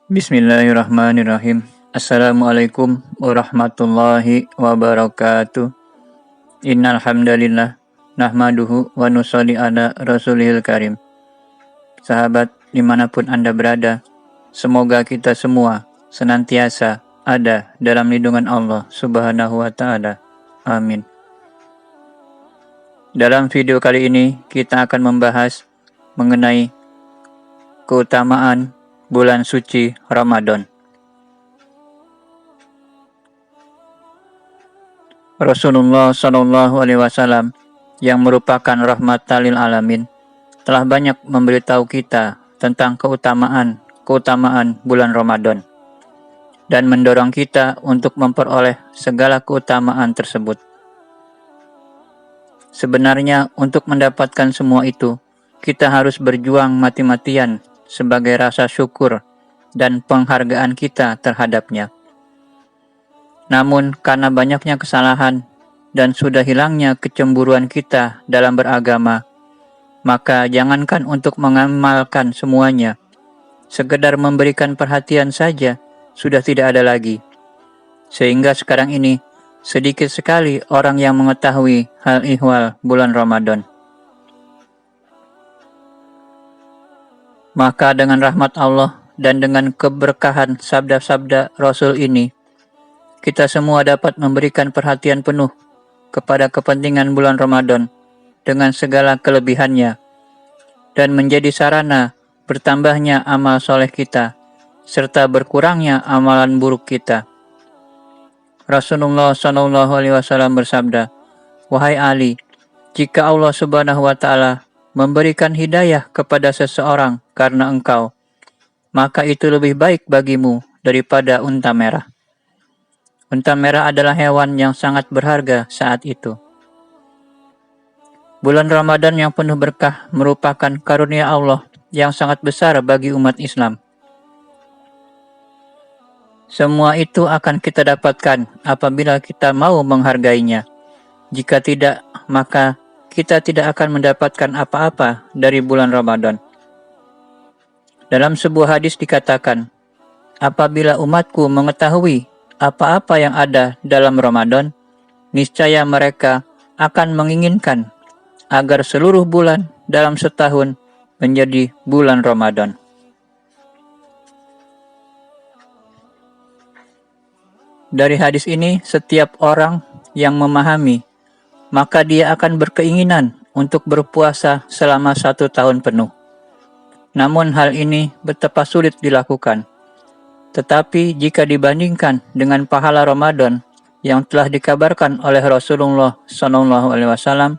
Bismillahirrahmanirrahim. Assalamualaikum warahmatullahi wabarakatuh. Innal hamdalillah nahmaduhu wa nusolli ala rasulihil karim. Sahabat dimanapun Anda berada, semoga kita semua senantiasa ada dalam lindungan Allah Subhanahu wa Ta'ala. Amin. Dalam video kali ini kita akan membahas mengenai keutamaan bulan suci Ramadan. Rasulullah Shallallahu Alaihi Wasallam yang merupakan rahmatan lil alamin telah banyak memberitahu kita tentang keutamaan bulan Ramadan dan mendorong kita untuk memperoleh segala keutamaan tersebut. Sebenarnya untuk mendapatkan semua itu, kita harus berjuang mati-matian sebagai rasa syukur dan penghargaan kita terhadapnya. Namun karena banyaknya kesalahan dan sudah hilangnya kecemburuan kita dalam beragama, maka jangankan untuk mengamalkan semuanya, sekedar memberikan perhatian saja sudah tidak ada lagi. Sehingga sekarang ini sedikit sekali orang yang mengetahui hal ihwal bulan Ramadan. Maka dengan rahmat Allah dan dengan keberkahan sabda-sabda Rasul ini, kita semua dapat memberikan perhatian penuh kepada kepentingan bulan Ramadan dengan segala kelebihannya dan menjadi sarana bertambahnya amal soleh kita serta berkurangnya amalan buruk kita. Rasulullah Shallallahu Alaihi Wasallam bersabda, "Wahai Ali, jika Allah Subhanahu Wa Taala memberikan hidayah kepada seseorang karena engkau, maka itu lebih baik bagimu daripada unta merah." Unta merah adalah hewan yang sangat berharga saat itu. Bulan Ramadan yang penuh berkah merupakan karunia Allah yang sangat besar bagi umat Islam. Semua itu akan kita dapatkan apabila kita mau menghargainya. Jika tidak, maka kita tidak akan mendapatkan apa-apa dari bulan Ramadan. Dalam sebuah hadis dikatakan, apabila umatku mengetahui apa-apa yang ada dalam Ramadan, niscaya mereka akan menginginkan agar seluruh bulan dalam setahun menjadi bulan Ramadan. Dari hadis ini, setiap orang yang memahami, maka dia akan berkeinginan untuk berpuasa selama 1 tahun penuh. Namun hal ini betapa sulit dilakukan. Tetapi jika dibandingkan dengan pahala Ramadan yang telah dikabarkan oleh Rasulullah Shallallahu Alaihi Wasallam,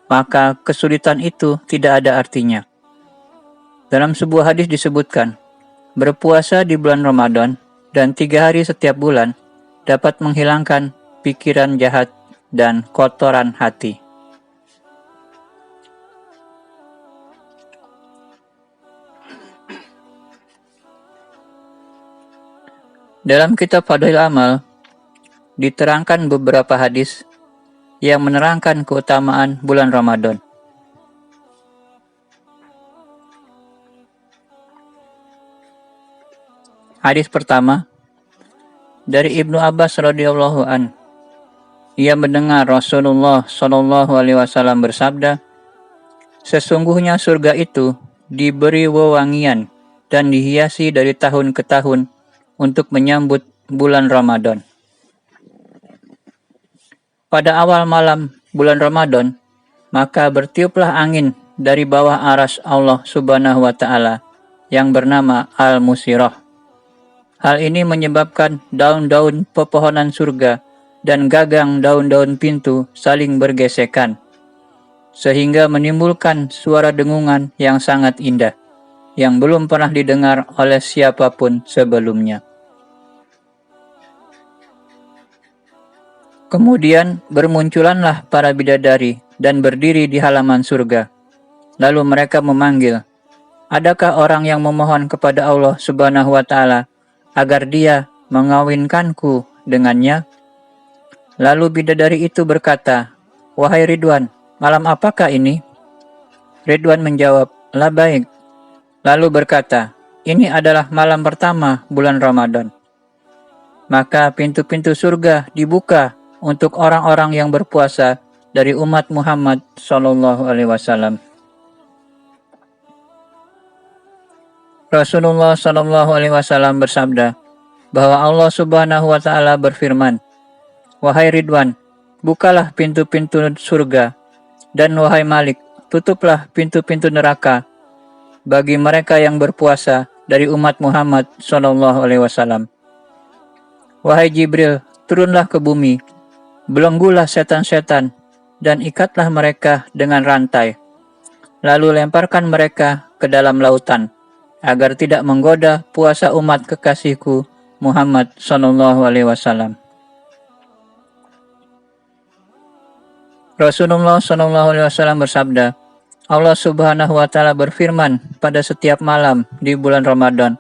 maka kesulitan itu tidak ada artinya. Dalam sebuah hadis disebutkan, berpuasa di bulan Ramadan dan 3 hari setiap bulan dapat menghilangkan pikiran jahat dan kotoran hati. Dalam kitab Fadhail Amal, diterangkan beberapa hadis yang menerangkan keutamaan bulan Ramadan. Hadis pertama, dari Ibnu Abbas radhiyallahu an. Ia mendengar Rasulullah Shallallahu Alaihi Wasallam bersabda, sesungguhnya surga itu diberi wewangian dan dihiasi dari tahun ke tahun untuk menyambut bulan Ramadan. Pada awal malam bulan Ramadan, maka bertiuplah angin dari bawah arsy Allah Subhanahu wa Ta'ala yang bernama Al-Musirah. Hal ini menyebabkan daun-daun pepohonan surga dan gagang daun-daun pintu saling bergesekan, sehingga menimbulkan suara dengungan yang sangat indah, yang belum pernah didengar oleh siapapun sebelumnya. Kemudian bermunculanlah para bidadari dan berdiri di halaman surga. Lalu mereka memanggil, adakah orang yang memohon kepada Allah Subhanahu wa Ta'ala agar dia mengawinkanku dengannya? Lalu bidadari itu berkata, wahai Ridwan, malam apakah ini? Ridwan menjawab, la baik. Lalu berkata, Ini adalah malam pertama bulan Ramadan. Maka pintu-pintu surga dibuka untuk orang-orang yang berpuasa dari umat Muhammad Sallallahu Alaihi Wasallam. Rasulullah Sallallahu Alaihi Wasallam bersabda bahwa Allah Subhanahu Wa Taala berfirman, "Wahai Ridwan, bukalah pintu-pintu surga, dan wahai Malik, tutuplah pintu-pintu neraka bagi mereka yang berpuasa dari umat Muhammad Sallallahu Alaihi Wasallam. Wahai Jibril, turunlah ke bumi, belenggulah setan-setan, dan ikatlah mereka dengan rantai. Lalu lemparkan mereka ke dalam lautan, agar tidak menggoda puasa umat kekasihku Muhammad Sallallahu Alaihi Wasallam." Rasulullah Sallallahu Alaihi Wasallam bersabda, Allah Subhanahu Wa Taala berfirman pada setiap malam di bulan Ramadan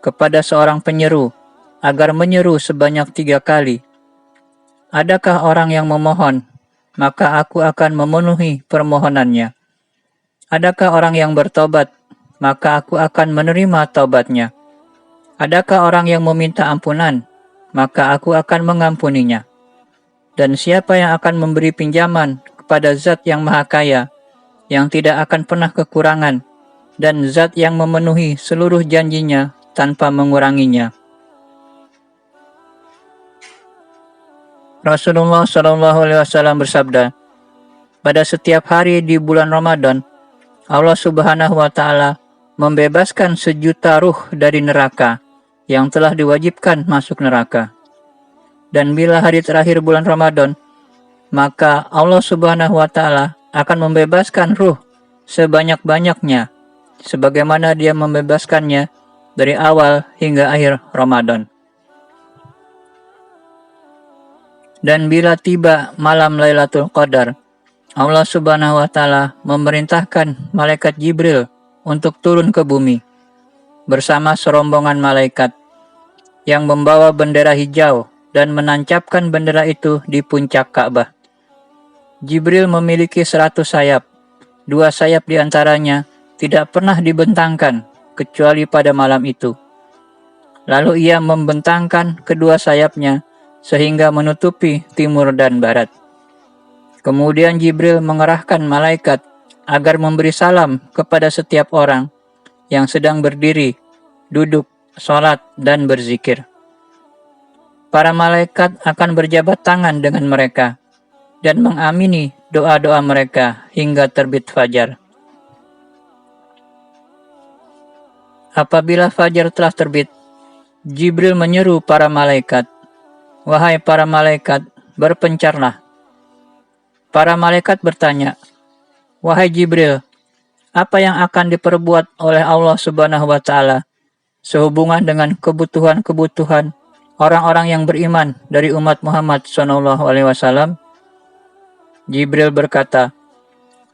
kepada seorang penyeru agar menyeru sebanyak 3 kali. Adakah orang yang memohon, maka aku akan memenuhi permohonannya. Adakah orang yang bertobat, maka aku akan menerima taubatnya. Adakah orang yang meminta ampunan, maka aku akan mengampuninya. Dan siapa yang akan memberi pinjaman kepada Zat yang Maha Kaya, yang tidak akan pernah kekurangan, dan Zat yang memenuhi seluruh janjinya tanpa menguranginya. Rasulullah Shallallahu Alaihi Wasallam bersabda, pada setiap hari di bulan Ramadan, Allah Subhanahu Wa Taala membebaskan 1.000.000 ruh dari neraka yang telah diwajibkan masuk neraka. Dan bila hari terakhir bulan Ramadan, maka Allah Subhanahu Wa Taala akan membebaskan ruh sebanyak-banyaknya, sebagaimana Dia membebaskannya dari awal hingga akhir Ramadan. Dan bila tiba malam Lailatul Qadar, Allah Subhanahu Wa Taala memerintahkan malaikat Jibril untuk turun ke bumi bersama serombongan malaikat yang membawa bendera hijau dan menancapkan bendera itu di puncak Ka'bah. Jibril memiliki 100 sayap. 2 sayap diantaranya tidak pernah dibentangkan kecuali pada malam itu. Lalu ia membentangkan kedua sayapnya sehingga menutupi timur dan barat. Kemudian Jibril mengerahkan malaikat agar memberi salam kepada setiap orang yang sedang berdiri, duduk, sholat, dan berzikir. Para malaikat akan berjabat tangan dengan mereka dan mengamini doa-doa mereka hingga terbit fajar. Apabila fajar telah terbit, Jibril menyeru para malaikat, "Wahai para malaikat, berpencarlah." Para malaikat bertanya, "Wahai Jibril, apa yang akan diperbuat oleh Allah Subhanahu Wa Taala sehubungan dengan kebutuhan-kebutuhan orang-orang yang beriman dari umat Muhammad Sallallahu Alaihi Wasallam?" Jibril berkata,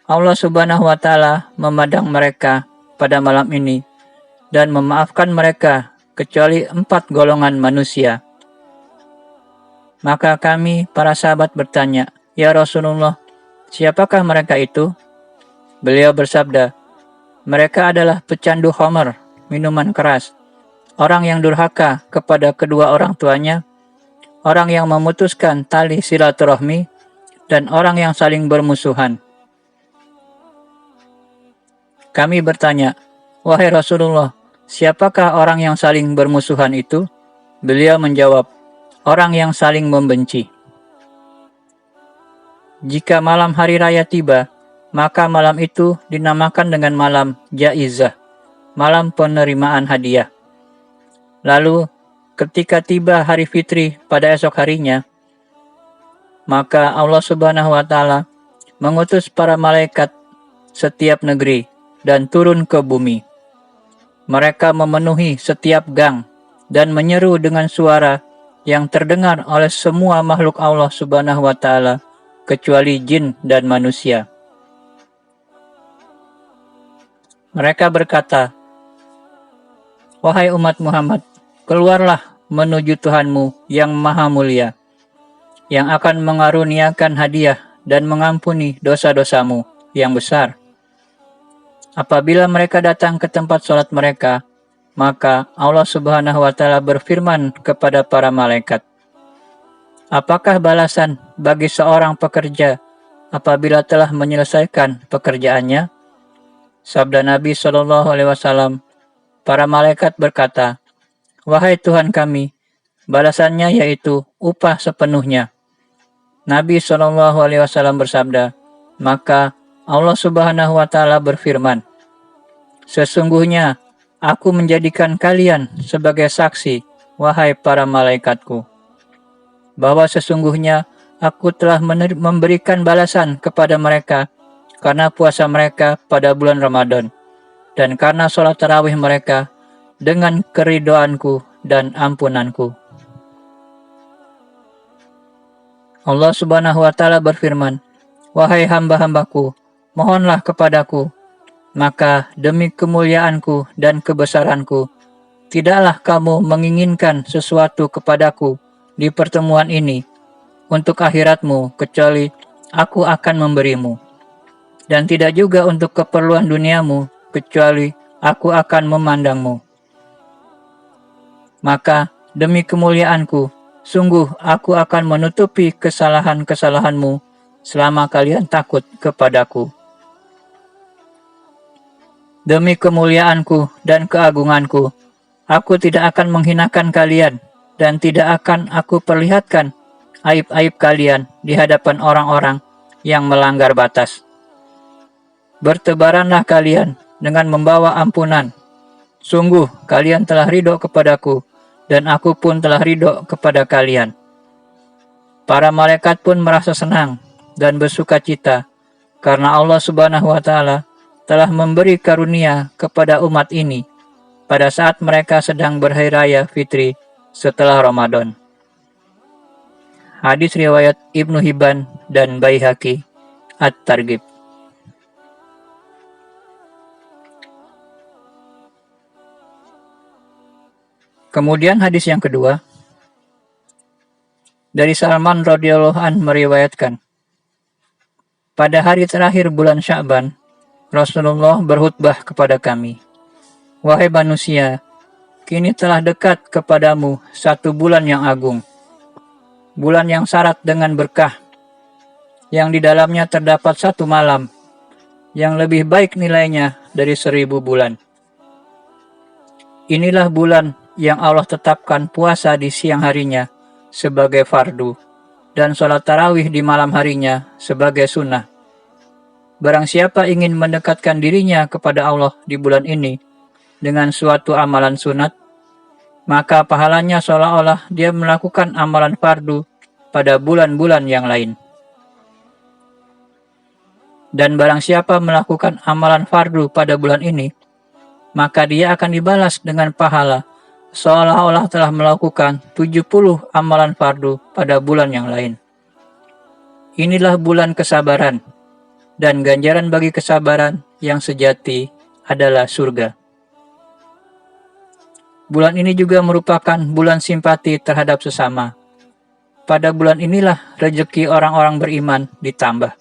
"Allah Subhanahu Wa Taala memadang mereka pada malam ini dan memaafkan mereka kecuali 4 golongan manusia." Maka kami, para sahabat bertanya, "Ya Rasulullah, siapakah mereka itu?" Beliau bersabda, "Mereka adalah pecandu khamar, minuman keras, orang yang durhaka kepada kedua orang tuanya, orang yang memutuskan tali silaturahmi, dan orang yang saling bermusuhan." Kami bertanya, "Wahai Rasulullah, siapakah orang yang saling bermusuhan itu?" Beliau menjawab, "Orang yang saling membenci." Jika malam hari raya tiba, maka malam itu dinamakan dengan malam Jaizah, malam penerimaan hadiah. Lalu, ketika tiba hari fitri pada esok harinya, maka Allah Subhanahu Wa Taala mengutus para malaikat setiap negeri dan turun ke bumi. Mereka memenuhi setiap gang dan menyeru dengan suara yang terdengar oleh semua makhluk Allah Subhanahu Wa Taala kecuali jin dan manusia. Mereka berkata, "Wahai umat Muhammad, keluarlah menuju Tuhanmu yang maha mulia, yang akan mengaruniakan hadiah dan mengampuni dosa-dosamu yang besar." Apabila mereka datang ke tempat sholat mereka, Maka Allah Subhanahu wa Ta'ala berfirman kepada para malaikat, "Apakah balasan bagi seorang pekerja apabila telah menyelesaikan pekerjaannya?" Sabda Nabi Shallallahu Alaihi Wasallam, para malaikat berkata, "Wahai Tuhan kami, balasannya yaitu upah sepenuhnya." Nabi Shallallahu Alaihi Wasallam bersabda, maka Allah Subhanahu Wa Taala berfirman, "Sesungguhnya Aku menjadikan kalian sebagai saksi, wahai para malaikatku, bahwa sesungguhnya Aku telah memberikan balasan kepada mereka karena puasa mereka pada bulan Ramadan, dan karena sholat tarawih mereka dengan keridhoanku dan ampunanku." Allah Subhanahu wa Ta'ala berfirman, "Wahai hamba-hambaku, mohonlah kepadaku, maka demi kemuliaanku dan kebesaranku, tidaklah kamu menginginkan sesuatu kepadaku di pertemuan ini untuk akhiratmu, kecuali Aku akan memberimu, dan tidak juga untuk keperluan duniamu, kecuali Aku akan memandangmu. Maka demi kemuliaanku, sungguh Aku akan menutupi kesalahan-kesalahanmu selama kalian takut kepadaku. Demi kemuliaanku dan keagunganku, Aku tidak akan menghinakan kalian, dan tidak akan Aku perlihatkan aib-aib kalian di hadapan orang-orang yang melanggar batas. Bertebaranlah kalian dengan membawa ampunan. Sungguh kalian telah ridho kepadaku, dan Aku pun telah ridho kepada kalian." Para malaikat pun merasa senang dan bersuka cita karena Allah Subhanahu wa Ta'ala telah memberi karunia kepada umat ini pada saat mereka sedang berhari raya fitri setelah Ramadan. Hadis riwayat Ibnu Hibban dan Baihaqi At-Targhib. Kemudian hadis yang kedua, dari Salman radhiyallahu an meriwayatkan, pada hari terakhir bulan Sya'ban, Rasulullah berkhutbah kepada kami, "Wahai manusia, kini telah dekat kepadamu satu bulan yang agung, bulan yang syarat dengan berkah, yang di dalamnya terdapat satu malam, yang lebih baik nilainya dari 1000 bulan. Inilah bulan yang Allah tetapkan puasa di siang harinya sebagai fardu, dan sholat tarawih di malam harinya sebagai sunnah. Barang siapa ingin mendekatkan dirinya kepada Allah di bulan ini dengan suatu amalan sunat, maka pahalanya seolah-olah dia melakukan amalan fardu pada bulan-bulan yang lain. Dan barang siapa melakukan amalan fardu pada bulan ini, maka dia akan dibalas dengan pahala seolah-olah telah melakukan 70 amalan fardu pada bulan yang lain. Inilah bulan kesabaran, dan ganjaran bagi kesabaran yang sejati adalah surga." Bulan ini juga merupakan bulan simpati terhadap sesama. Pada bulan inilah rezeki orang-orang beriman ditambah.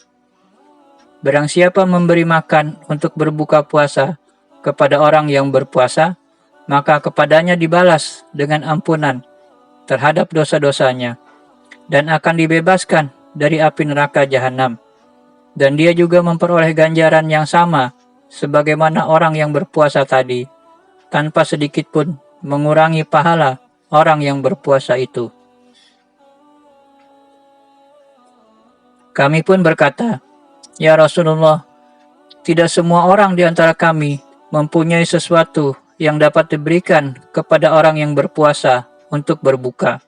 Barang siapa memberi makan untuk berbuka puasa kepada orang yang berpuasa, maka kepadanya dibalas dengan ampunan terhadap dosa-dosanya, dan akan dibebaskan dari api neraka jahanam. Dan dia juga memperoleh ganjaran yang sama sebagaimana orang yang berpuasa tadi, tanpa sedikit pun mengurangi pahala orang yang berpuasa itu. Kami pun berkata, "Ya Rasulullah, tidak semua orang di antara kami mempunyai sesuatu yang dapat diberikan kepada orang yang berpuasa untuk berbuka."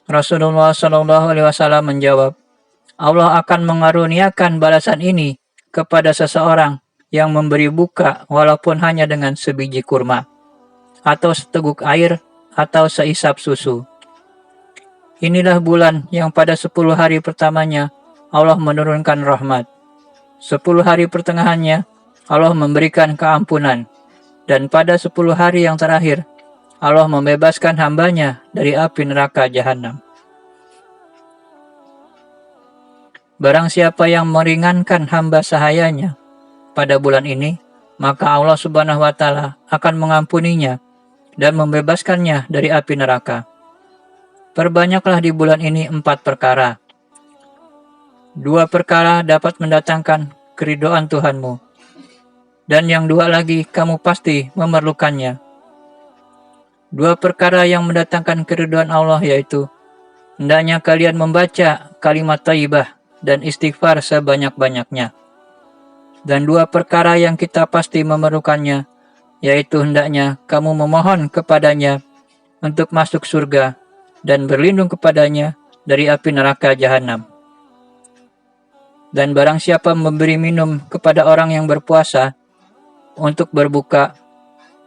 Rasulullah SAW menjawab, "Allah akan mengaruniakan balasan ini kepada seseorang yang memberi buka walaupun hanya dengan sebiji kurma, atau seteguk air, atau seisap susu. Inilah bulan yang pada 10 hari pertamanya Allah menurunkan rahmat. 10 hari pertengahannya Allah memberikan keampunan, dan pada 10 hari yang terakhir Allah membebaskan hambanya dari api neraka jahanam. Barang siapa yang meringankan hamba sahayanya pada bulan ini, maka Allah Subhanahu wa Ta'ala akan mengampuninya dan membebaskannya dari api neraka. Perbanyaklah di bulan ini 4 perkara. 2 perkara dapat mendatangkan keridhaan Tuhanmu, dan yang 2 lagi kamu pasti memerlukannya. 2 perkara yang mendatangkan keridhaan Allah yaitu, hendaknya kalian membaca kalimat thayyibah dan istighfar sebanyak-banyaknya. Dan 2 perkara yang kita pasti memerlukannya, yaitu hendaknya kamu memohon kepadanya untuk masuk surga dan berlindung kepadanya dari api neraka jahanam. Dan barang siapa memberi minum kepada orang yang berpuasa untuk berbuka,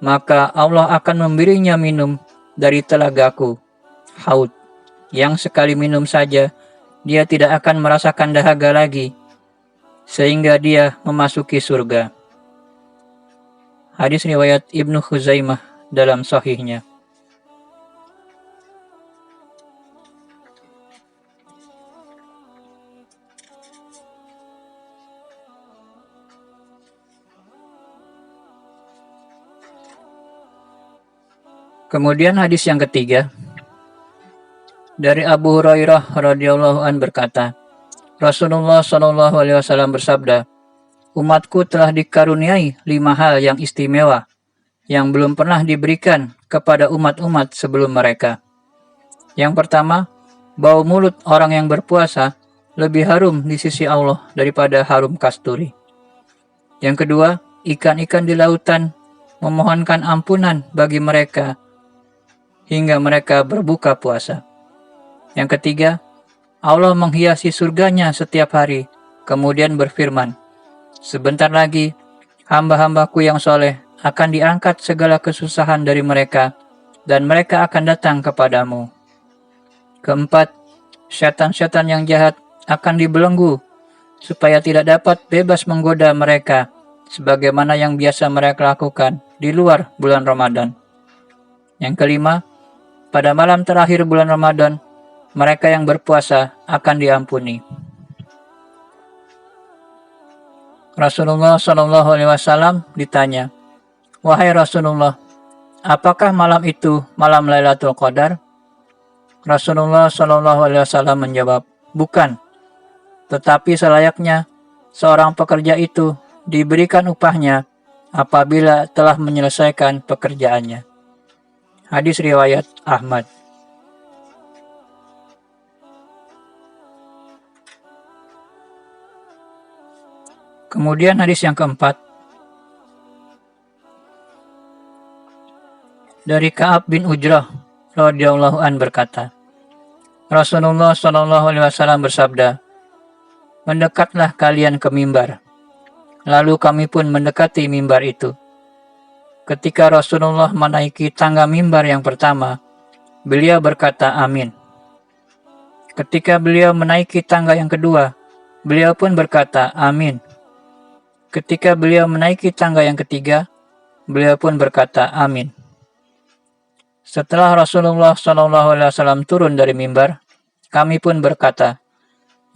maka Allah akan memberinya minum dari telagaku, haud, yang sekali minum saja dia tidak akan merasakan dahaga lagi, sehingga dia memasuki surga. Hadis riwayat Ibnu Khuzaimah dalam sahihnya. Kemudian hadis yang ketiga, dari Abu Hurairah radhiyallahu an berkata, Rasulullah Shallallahu alaihi wasallam bersabda, umatku telah dikaruniai 5 hal yang istimewa yang belum pernah diberikan kepada umat-umat sebelum mereka. Yang pertama, bau mulut orang yang berpuasa lebih harum di sisi Allah daripada harum kasturi. Yang kedua, ikan-ikan di lautan memohonkan ampunan bagi mereka hingga mereka berbuka puasa. Yang ketiga, Allah menghiasi surganya setiap hari, kemudian berfirman, sebentar lagi, hamba-hambaku yang soleh akan diangkat segala kesusahan dari mereka, dan mereka akan datang kepadamu. Keempat, setan-setan yang jahat akan dibelenggu, supaya tidak dapat bebas menggoda mereka, sebagaimana yang biasa mereka lakukan di luar bulan Ramadan. Yang kelima, pada malam terakhir bulan Ramadan, mereka yang berpuasa akan diampuni. Rasulullah Shallallahu alaihi wasallam ditanya, wahai Rasulullah, apakah malam itu malam Lailatul Qadar? Rasulullah Shallallahu alaihi wasallam menjawab, bukan. Tetapi selayaknya seorang pekerja itu diberikan upahnya apabila telah menyelesaikan pekerjaannya. Hadis riwayat Ahmad. Kemudian hadis yang keempat, dari Ka'ab bin Ujrah radhiyallahu an berkata, Rasulullah Shallallahu alaihi wasallam bersabda, mendekatlah kalian ke mimbar. Lalu kami pun mendekati mimbar itu. Ketika Rasulullah menaiki tangga mimbar yang pertama, beliau berkata amin. Ketika beliau menaiki tangga yang kedua, beliau pun berkata amin. Ketika beliau menaiki tangga yang ketiga, beliau pun berkata amin. Setelah Rasulullah SAW turun dari mimbar, kami pun berkata,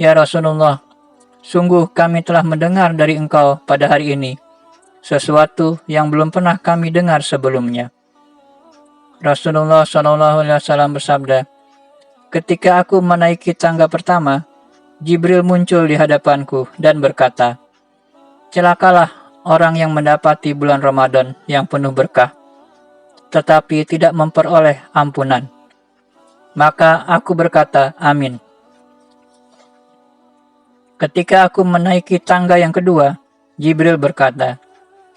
ya Rasulullah, sungguh kami telah mendengar dari engkau pada hari ini sesuatu yang belum pernah kami dengar sebelumnya. Rasulullah SAW bersabda, ketika aku menaiki tangga pertama, Jibril muncul di hadapanku dan berkata, celakalah orang yang mendapati bulan Ramadan yang penuh berkah, tetapi tidak memperoleh ampunan. Maka aku berkata, amin. Ketika aku menaiki tangga yang kedua, Jibril berkata,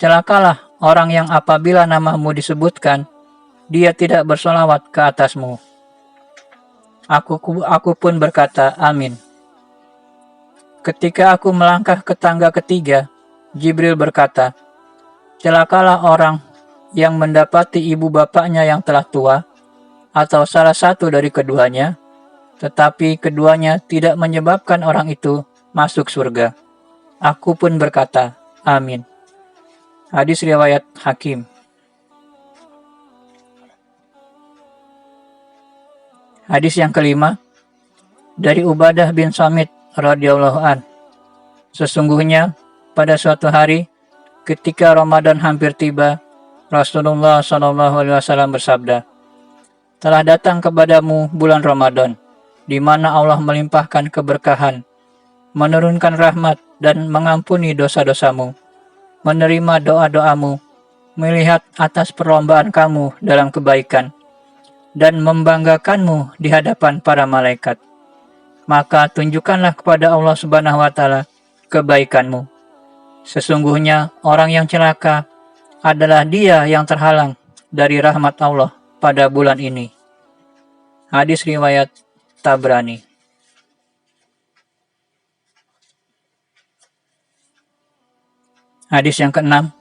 celakalah orang yang apabila namamu disebutkan, dia tidak bersolawat ke atasmu. Aku pun berkata, amin. Ketika aku melangkah ke tangga ketiga, Jibril berkata, celakalah orang yang mendapati ibu bapaknya yang telah tua, atau salah satu dari keduanya, tetapi keduanya tidak menyebabkan orang itu masuk surga. Aku pun berkata, amin. Hadis riwayat Hakim. Hadis yang kelima, dari Ubadah bin Samit radhiyallahu an. Sesungguhnya pada suatu hari Ketika Ramadan hampir tiba, Rasulullah SAW bersabda, "Telah datang kepadamu bulan Ramadan, di mana Allah melimpahkan keberkahan, menurunkan rahmat dan mengampuni dosa-dosamu, menerima doa-doamu, melihat atas perlombaan kamu dalam kebaikan, dan membanggakanmu di hadapan para malaikat. Maka tunjukkanlah kepada Allah Subhanahu wa Ta'ala kebaikanmu. Sesungguhnya orang yang celaka adalah dia yang terhalang dari rahmat Allah pada bulan ini." Hadis riwayat Tabrani. Hadis yang keenam,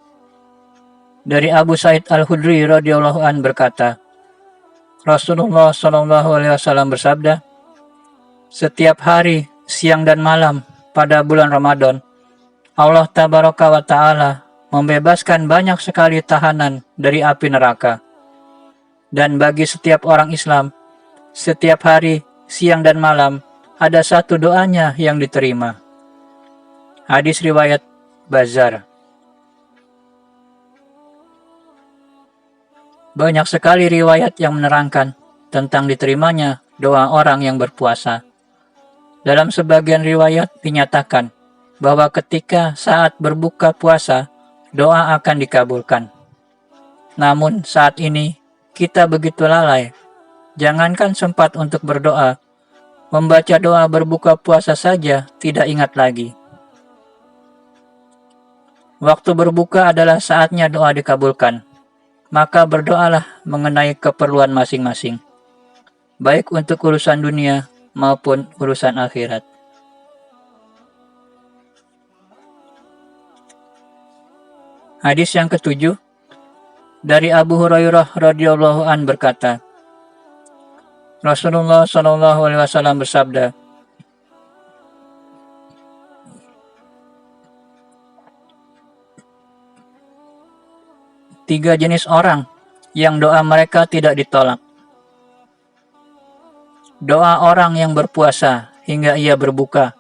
dari Abu Sa'id Al-Khudri radhiyallahu an berkata, Rasulullah SAW bersabda, "Setiap hari, siang dan malam pada bulan Ramadan, Allah Tabaraka wa Ta'ala membebaskan banyak sekali tahanan dari api neraka. Dan bagi setiap orang Islam, setiap hari, siang dan malam, ada satu doanya yang diterima." Hadis riwayat Bazar. Banyak sekali riwayat yang menerangkan tentang diterimanya doa orang yang berpuasa. Dalam sebagian riwayat dinyatakan bahwa ketika saat berbuka puasa, doa akan dikabulkan. Namun saat ini, kita begitu lalai. Jangankan sempat untuk berdoa, membaca doa berbuka puasa saja tidak ingat lagi. Waktu berbuka adalah saatnya doa dikabulkan. Maka berdoalah mengenai keperluan masing-masing, baik untuk urusan dunia maupun urusan akhirat. Hadis yang ketujuh, dari Abu Hurairah radhiyallahu an berkata, Rasulullah SAW bersabda, "Tiga jenis orang yang doa mereka tidak ditolak. Doa orang yang berpuasa hingga ia berbuka,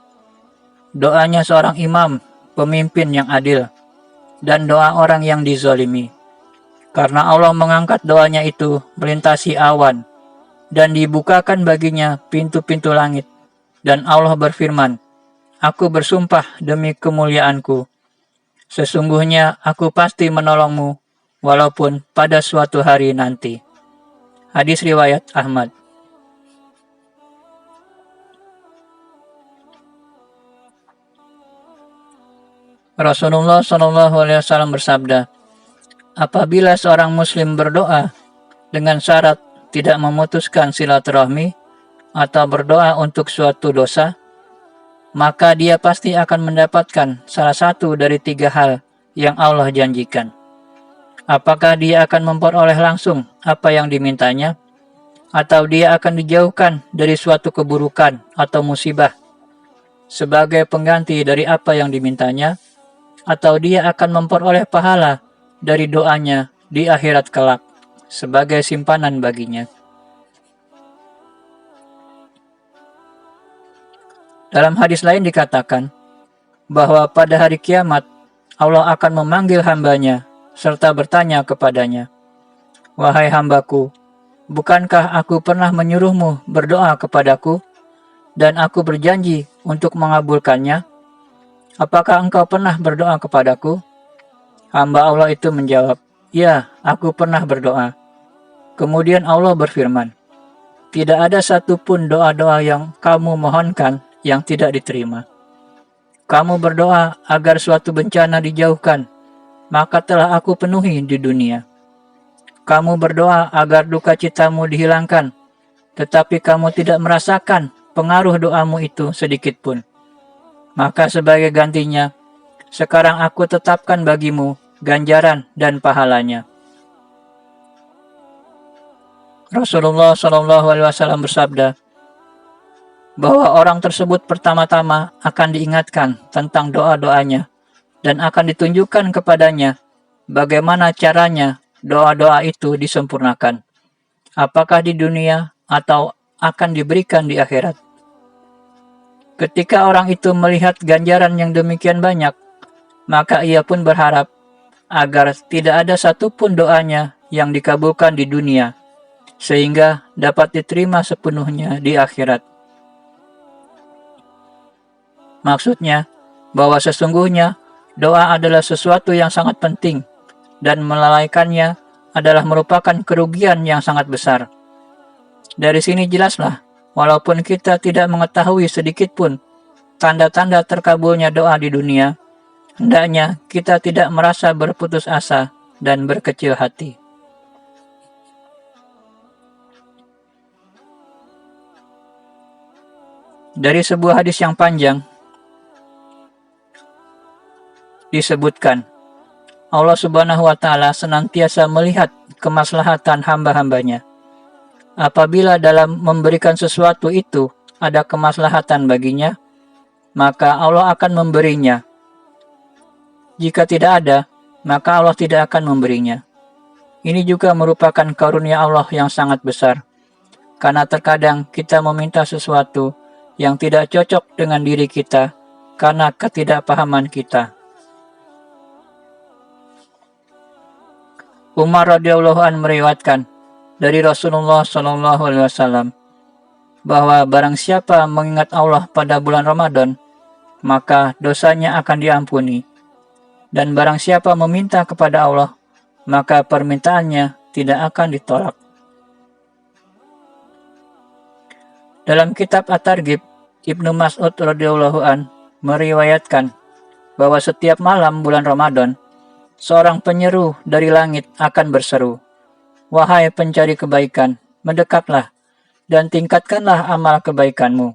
doanya seorang imam, pemimpin yang adil, dan doa orang yang dizalimi. Karena Allah mengangkat doanya itu melintasi awan, dan dibukakan baginya pintu-pintu langit. Dan Allah berfirman, Aku bersumpah demi kemuliaanku, sesungguhnya aku pasti menolongmu, walaupun pada suatu hari nanti." Hadis riwayat Ahmad. Rasulullah SAW bersabda, "Apabila seorang muslim berdoa dengan syarat tidak memutuskan silaturahmi atau berdoa untuk suatu dosa, maka dia pasti akan mendapatkan salah satu dari tiga hal yang Allah janjikan. Apakah dia akan memperoleh langsung apa yang dimintanya, atau dia akan dijauhkan dari suatu keburukan atau musibah sebagai pengganti dari apa yang dimintanya, atau dia akan memperoleh pahala dari doanya di akhirat kelak sebagai simpanan baginya." Dalam hadis lain dikatakan bahwa pada hari kiamat Allah akan memanggil hambanya serta bertanya kepadanya, "Wahai hambaku, bukankah aku pernah menyuruhmu berdoa kepadaku, dan aku berjanji untuk mengabulkannya? Apakah engkau pernah berdoa kepadaku?" Hamba Allah itu menjawab, "Ya, aku pernah berdoa." Kemudian Allah berfirman, "Tidak ada satupun doa-doa yang kamu mohonkan yang tidak diterima. Kamu berdoa agar suatu bencana dijauhkan, maka telah aku penuhi di dunia. Kamu berdoa agar duka citamu dihilangkan, tetapi kamu tidak merasakan pengaruh doamu itu sedikit pun. Maka sebagai gantinya, sekarang aku tetapkan bagimu ganjaran dan pahalanya." Rasulullah SAW bersabda bahwa orang tersebut pertama-tama akan diingatkan tentang doa-doanya dan akan ditunjukkan kepadanya bagaimana caranya doa-doa itu disempurnakan, apakah di dunia atau akan diberikan di akhirat. Ketika orang itu melihat ganjaran yang demikian banyak, maka ia pun berharap agar tidak ada satupun doanya yang dikabulkan di dunia, sehingga dapat diterima sepenuhnya di akhirat. Maksudnya, bahwa sesungguhnya doa adalah sesuatu yang sangat penting, dan melalaikannya adalah merupakan kerugian yang sangat besar. Dari sini jelaslah, walaupun kita tidak mengetahui sedikit pun tanda-tanda terkabulnya doa di dunia, hendaknya kita tidak merasa berputus asa dan berkecil hati. Dari sebuah hadis yang panjang, disebutkan, Allah Subhanahu wa Ta'ala senantiasa melihat kemaslahatan hamba-hambanya. Apabila dalam memberikan sesuatu itu ada kemaslahatan baginya, maka Allah akan memberinya. Jika tidak ada, maka Allah tidak akan memberinya. Ini juga merupakan karunia Allah yang sangat besar, karena terkadang kita meminta sesuatu yang tidak cocok dengan diri kita karena ketidakpahaman kita. Umar radhiyallahu anhu meriwayatkan dari Rasulullah SAW bahwa barang siapa mengingat Allah pada bulan Ramadan, maka dosanya akan diampuni. Dan barang siapa meminta kepada Allah, maka permintaannya tidak akan ditolak. Dalam kitab At-Targhib, Ibnu Mas'ud radhiyallahu an meriwayatkan bahwa setiap malam bulan Ramadan, seorang penyeru dari langit akan berseru, "Wahai pencari kebaikan, mendekatlah dan tingkatkanlah amal kebaikanmu.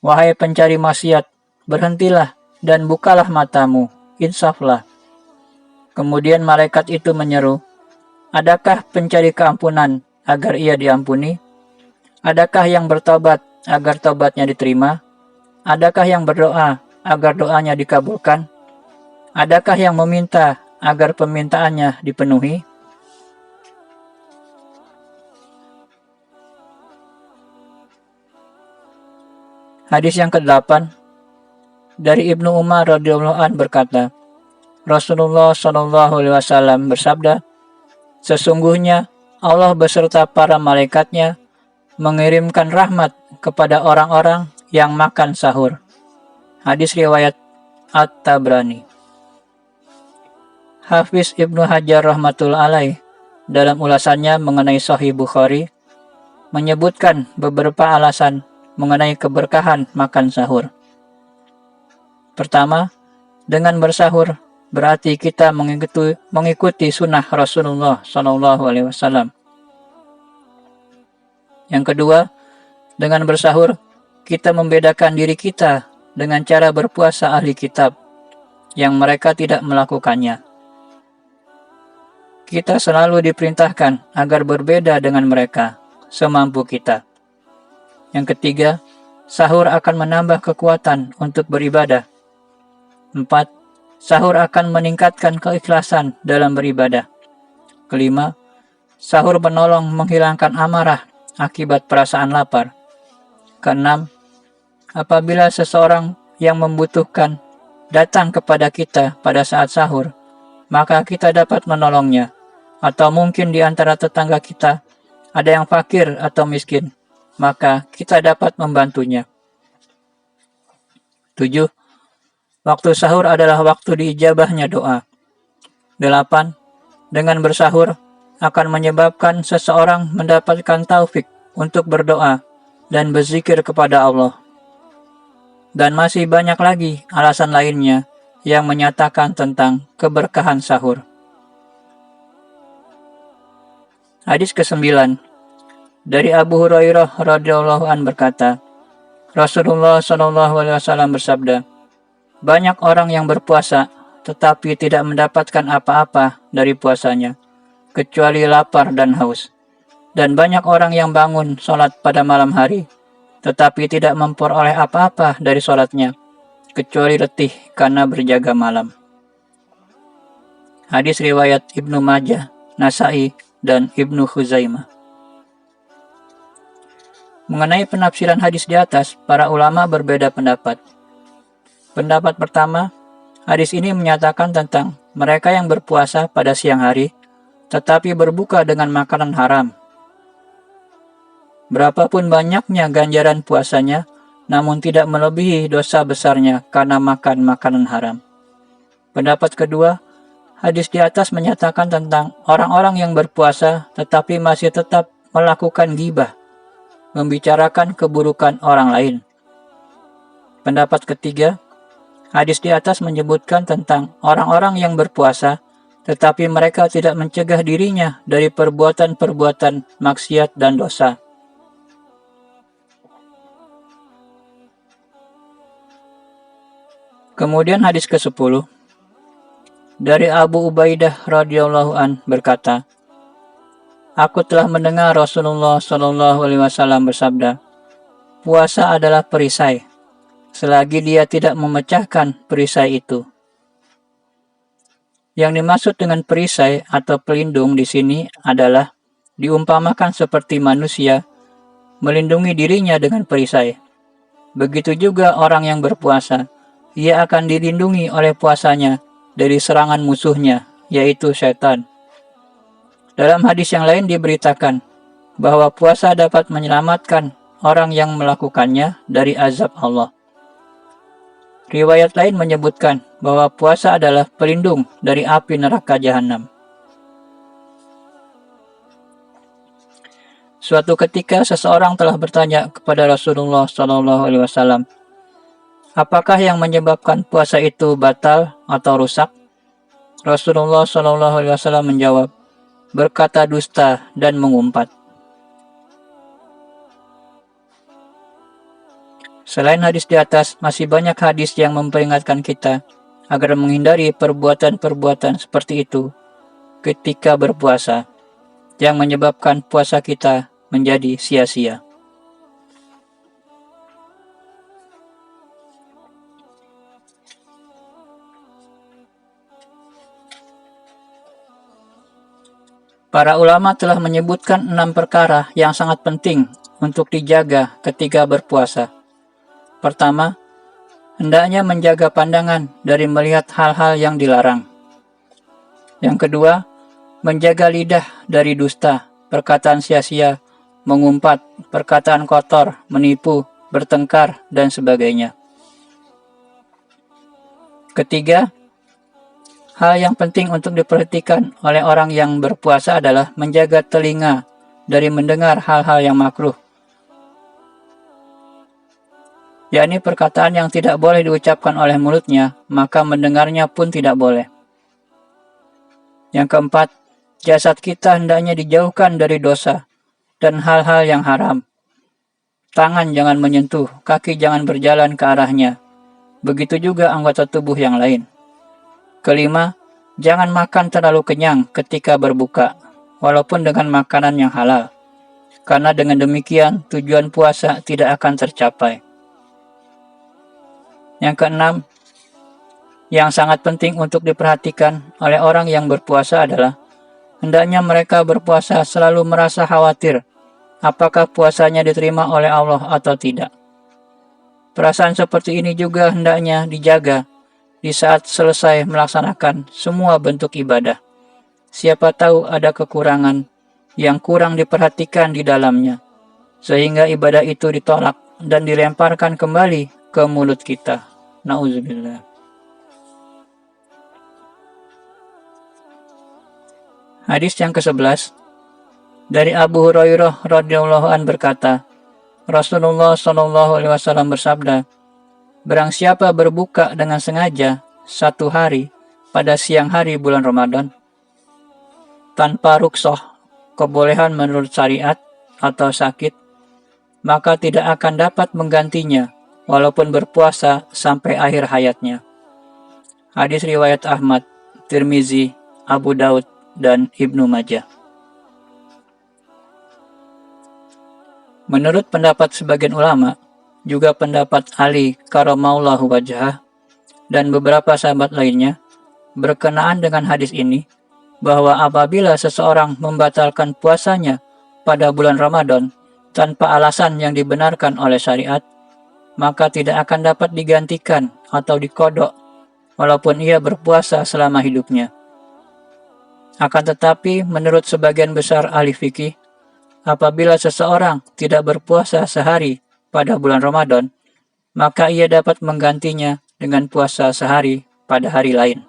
Wahai pencari maksiat, berhentilah dan bukalah matamu, insaflah." Kemudian malaikat itu menyeru, "Adakah pencari keampunan agar ia diampuni? Adakah yang bertobat agar tobatnya diterima? Adakah yang berdoa agar doanya dikabulkan? Adakah yang meminta agar permintaannya dipenuhi?" Hadis yang ke-8 dari Ibnu Umar radhiyallahu an berkata, Rasulullah SAW bersabda, "Sesungguhnya Allah beserta para malaikatnya mengirimkan rahmat kepada orang-orang yang makan sahur." Hadis riwayat At-Tabrani. Hafiz Ibnu Hajar rahmatullah alaih dalam ulasannya mengenai Sahih Bukhari menyebutkan beberapa alasan mengenai keberkahan makan sahur. Pertama, dengan bersahur berarti kita mengikuti sunnah Rasulullah SAW. Yang kedua, dengan bersahur kita membedakan diri kita dengan cara berpuasa ahli kitab yang mereka tidak melakukannya. Kita selalu diperintahkan agar berbeda dengan mereka semampu kita. Yang ketiga, sahur akan menambah kekuatan untuk beribadah. 4. Sahur akan meningkatkan keikhlasan dalam beribadah. Kelima, sahur menolong menghilangkan amarah akibat perasaan lapar. Keenam, apabila seseorang yang membutuhkan datang kepada kita pada saat sahur, maka kita dapat menolongnya. Atau mungkin di antara tetangga kita ada yang fakir atau miskin, maka kita dapat membantunya. 7. Waktu sahur adalah waktu diijabahnya doa. 8. Dengan bersahur akan menyebabkan seseorang mendapatkan taufik untuk berdoa dan berzikir kepada Allah. Dan masih banyak lagi alasan lainnya yang menyatakan tentang keberkahan sahur. Hadis ke-9 dari Abu Hurairah radhiyallahu an berkata, Rasulullah SAW bersabda, "Banyak orang yang berpuasa tetapi tidak mendapatkan apa-apa dari puasanya, kecuali lapar dan haus. Dan banyak orang yang bangun sholat pada malam hari, tetapi tidak memperoleh apa-apa dari sholatnya, kecuali letih karena berjaga malam." Hadis riwayat Ibnu Majah, Nasai, dan Ibnu Khuzaimah. Mengenai penafsiran hadis di atas, para ulama berbeda pendapat. Pendapat pertama, hadis ini menyatakan tentang mereka yang berpuasa pada siang hari, tetapi berbuka dengan makanan haram. Berapapun banyaknya ganjaran puasanya, namun tidak melebihi dosa besarnya karena makan makanan haram. Pendapat kedua, hadis di atas menyatakan tentang orang-orang yang berpuasa tetapi masih tetap melakukan ghibah, membicarakan keburukan orang lain. Pendapat ketiga, hadis di atas menyebutkan tentang orang-orang yang berpuasa tetapi mereka tidak mencegah dirinya dari perbuatan-perbuatan maksiat dan dosa. Kemudian hadis ke-10 dari Abu Ubaidah radhiyallahu an berkata, "Aku telah mendengar Rasulullah shallallahu alaihi wasallam bersabda, puasa adalah perisai, selagi dia tidak memecahkan perisai itu." Yang dimaksud dengan perisai atau pelindung di sini adalah diumpamakan seperti manusia melindungi dirinya dengan perisai. Begitu juga orang yang berpuasa, ia akan dilindungi oleh puasanya dari serangan musuhnya, yaitu setan. Dalam hadis yang lain diberitakan bahwa puasa dapat menyelamatkan orang yang melakukannya dari azab Allah. Riwayat lain menyebutkan bahwa puasa adalah pelindung dari api neraka jahanam. Suatu ketika seseorang telah bertanya kepada Rasulullah SAW, apakah yang menyebabkan puasa itu batal atau rusak? Rasulullah SAW menjawab, berkata dusta dan mengumpat. Selain hadis di atas, masih banyak hadis yang memperingatkan kita agar menghindari perbuatan-perbuatan seperti itu ketika berpuasa, yang menyebabkan puasa kita menjadi sia-sia. Para ulama telah menyebutkan 6 perkara yang sangat penting untuk dijaga ketika berpuasa. Pertama, hendaknya menjaga pandangan dari melihat hal-hal yang dilarang. Yang kedua, menjaga lidah dari dusta, perkataan sia-sia, mengumpat, perkataan kotor, menipu, bertengkar, dan sebagainya. Ketiga, hal yang penting untuk diperhatikan oleh orang yang berpuasa adalah menjaga telinga dari mendengar hal-hal yang makruh, yakni perkataan yang tidak boleh diucapkan oleh mulutnya, maka mendengarnya pun tidak boleh. Yang keempat, jasad kita hendaknya dijauhkan dari dosa dan hal-hal yang haram. Tangan jangan menyentuh, kaki jangan berjalan ke arahnya. Begitu juga anggota tubuh yang lain. Kelima, jangan makan terlalu kenyang ketika berbuka, walaupun dengan makanan yang halal, karena dengan demikian tujuan puasa tidak akan tercapai. Yang keenam, yang sangat penting untuk diperhatikan oleh orang yang berpuasa adalah hendaknya mereka berpuasa selalu merasa khawatir apakah puasanya diterima oleh Allah atau tidak. Perasaan seperti ini juga hendaknya dijaga di saat selesai melaksanakan semua bentuk ibadah. Siapa tahu ada kekurangan yang kurang diperhatikan di dalamnya, sehingga ibadah itu ditolak dan dilemparkan kembali ke mulut kita. Nauzubillah. Hadis yang ke-11 dari Abu Hurairah radhiyallahu an berkata, Rasulullah shallallahu alaihi wasallam bersabda, barang siapa berbuka dengan sengaja satu hari pada siang hari bulan Ramadan tanpa rukhsah, kebolehan menurut syariat atau sakit, maka tidak akan dapat menggantinya walaupun berpuasa sampai akhir hayatnya. Hadis riwayat Ahmad, Tirmizi, Abu Daud, dan Ibnu Majah. Menurut pendapat sebagian ulama, juga pendapat Ali karamallahu wajhah dan beberapa sahabat lainnya, berkenaan dengan hadis ini, bahwa apabila seseorang membatalkan puasanya pada bulan Ramadan tanpa alasan yang dibenarkan oleh syariat, maka tidak akan dapat digantikan atau dikodok walaupun ia berpuasa selama hidupnya. Akan tetapi, menurut sebagian besar ahli fikih, apabila seseorang tidak berpuasa sehari pada bulan Ramadan, maka ia dapat menggantinya dengan puasa sehari pada hari lain.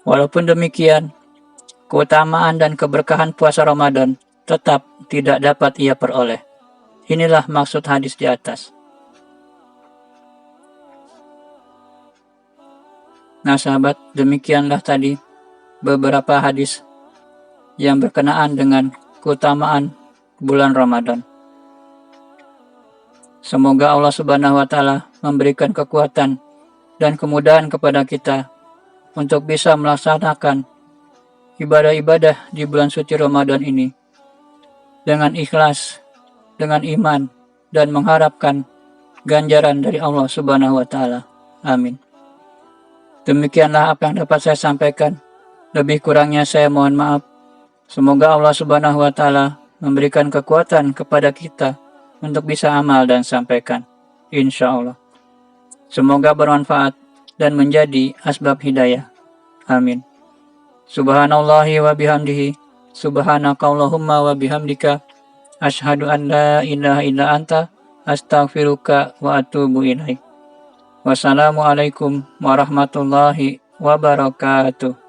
Walaupun demikian, keutamaan dan keberkahan puasa Ramadan tetap tidak dapat ia peroleh. Inilah maksud hadis di atas. Nah sahabat, demikianlah tadi beberapa hadis yang berkenaan dengan keutamaan bulan Ramadan. Semoga Allah Subhanahu wa Ta'ala memberikan kekuatan dan kemudahan kepada kita untuk bisa melaksanakan ibadah-ibadah di bulan suci Ramadan ini dengan ikhlas, dengan iman, dan mengharapkan ganjaran dari Allah Subhanahu wa Ta'ala. Amin. Demikianlah apa yang dapat saya sampaikan. Lebih kurangnya saya mohon maaf. Semoga Allah Subhanahu wa Ta'ala memberikan kekuatan kepada kita untuk bisa amal dan sampaikan. Insya Allah. Semoga bermanfaat dan menjadi asbab hidayah. Amin. Subhanallahi wa bihamdihi. Subhanakallahumma wa bihamdika. Ashhadu an la ilaha illa anta. Astaghfiruka wa atubu ilaik. Wassalamualaikum warahmatullahi wabarakatuh.